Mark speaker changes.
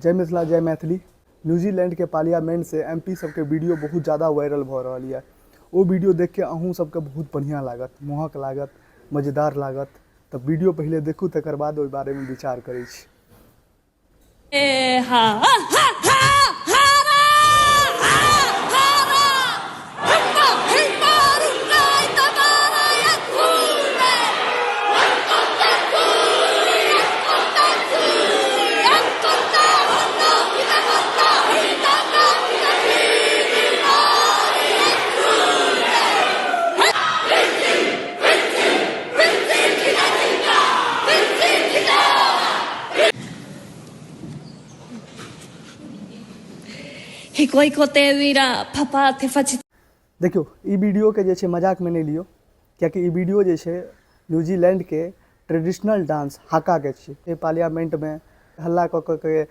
Speaker 1: जय मिथिला जय मैथिली। न्यूजीलैंड के पार्लियामेंट से एमपी सबके वीडियो बहुत ज़्यादा वायरल भ रही है। वो वीडियो देख के अहूँ सबके बहुत बढ़िया लागत, मोहक लागत, मजेदार लागत। तब वीडियो पहले देखू तकर बाद ओहि बारे में विचार करै छी। देखियो ई वीडियो के जे छे मजाक में नहीं लियो, क्योंकि ई वीडियो जे छे न्यूजीलैंड के ट्रेडिशनल डांस हाका के छे। पार्लियामेंट में हल्ला क के